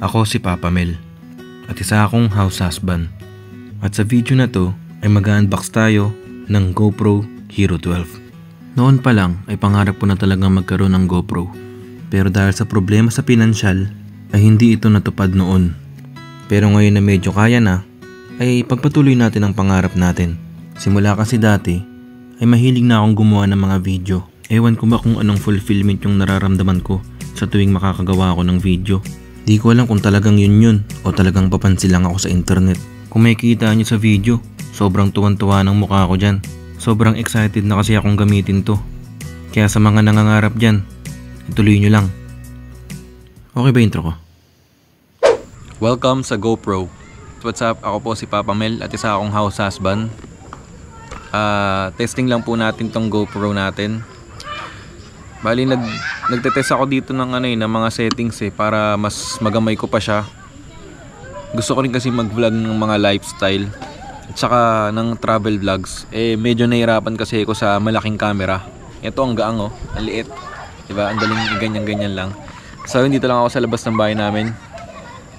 Ako si Papa Mel at isa akong house husband. At sa video na to ay mag-unbox tayo ng GoPro Hero 12. Noon pa lang ay pangarap ko na talagang magkaroon ng GoPro. Pero dahil sa problema sa pinansyal ay hindi ito natupad noon. Pero ngayon na medyo kaya na ay pagpatuloy natin ang pangarap natin. Simula kasi dati ay mahilig na akong gumawa ng mga video. Ewan ko ba kung anong fulfillment yung nararamdaman ko sa tuwing makakagawa ako ng video. Di ko alam kung talagang yun o talagang papansin lang ako sa internet. Kung makikita nyo sa video, sobrang tuwan-tuwa ng mukha ko dyan. Sobrang excited na kasi akong gamitin to. Kaya sa mga nangangarap dyan, ituloy nyo lang. Okay ba intro ko? Welcome sa GoPro. What's up? Ako po si Papa Mel at isa akong house husband. Testing lang po natin tong GoPro natin. Bali nagte-test ako dito ng ng mga settings para mas magamay ko pa siya. Gusto ko rin kasi mag-vlog ng mga lifestyle at saka ng travel vlogs. Medyo nahirapan kasi ako sa malaking camera. Ito ang gaang ang liit. Diba? Ang daling ganyan-ganyan lang. So dito lang ako sa labas ng bahay namin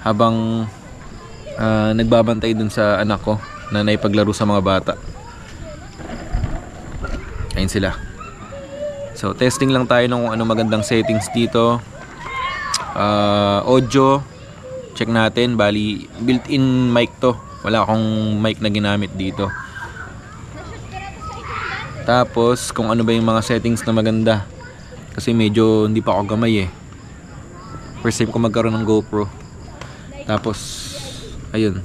habang nagbabantay dun sa anak ko na naipaglaro sa mga bata. Ayun sila. So testing lang tayo ng kung ano magandang settings dito. Audio check natin. Bali built-in mic to. Wala akong mic na ginamit dito. Tapos kung ano ba yung mga settings na maganda. Kasi medyo hindi pa ako gamay First time ko magkaroon ng GoPro. Tapos ayun.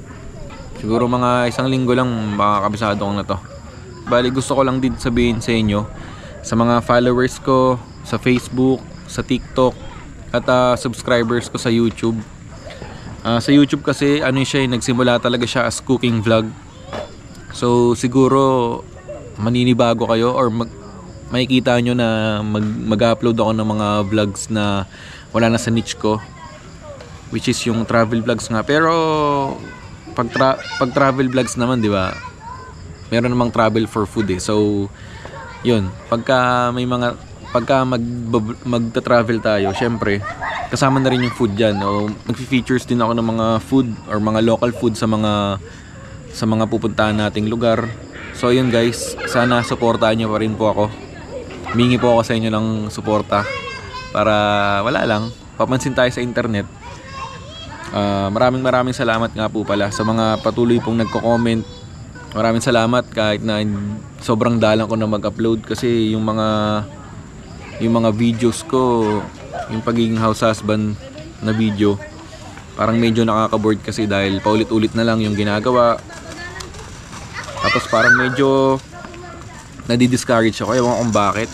Siguro mga isang linggo lang makakabisado ko na to. Bali gusto ko lang din sabihin sa inyo, sa mga followers ko sa Facebook, sa TikTok at subscribers ko sa YouTube. Sa YouTube kasi siya nagsimula talaga siya as cooking vlog. So siguro maninibago kayo or makikita nyo na mag-upload ako ng mga vlogs na wala na sa niche ko, which is yung travel vlogs nga. Pero pag travel vlogs naman, di ba, meron namang travel for food So yun, pagka magta-travel tayo, syempre kasama na rin yung food dyan. Mag-features din ako ng mga food or mga local food sa mga pupuntahan nating lugar. So yun guys, sana suportahan nyo pa rin po ako. Humingi po ako sa inyo ng suporta para wala lang, papansin tayo sa internet. Maraming salamat nga po pala sa mga patuloy pong nagko-comment. Maraming salamat kahit na sobrang dalang ko na mag-upload kasi yung mga videos ko, yung pagiging house husband na video, parang medyo nakaka-bored kasi dahil paulit-ulit na lang yung ginagawa. Tapos parang medyo nadi-discourage ako, ewan kung bakit.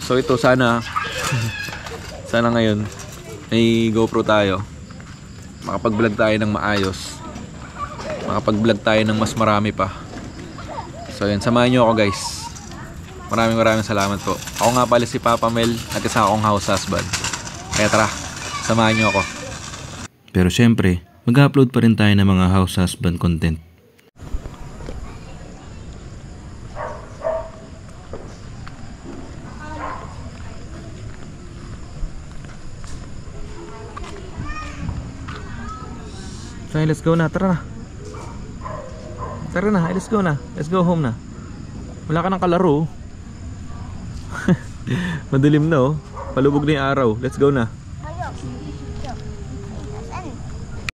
So ito sana ngayon may GoPro tayo, makapag-vlog tayo ng maayos, makapag-vlog tayo ng mas marami pa. So yun, samahan nyo ako guys. Maraming salamat po. Ako nga pala si Papa Mel at isa akong house husband. Kaya tara, samahan nyo ako. Pero syempre, mag-upload pa rin tayo ng mga house husband content. So let's go na, tara na. Tara na, let's go na. Let's go home na. Wala ka ng kalaro. Madilim na Palubog na yung araw. Let's go na.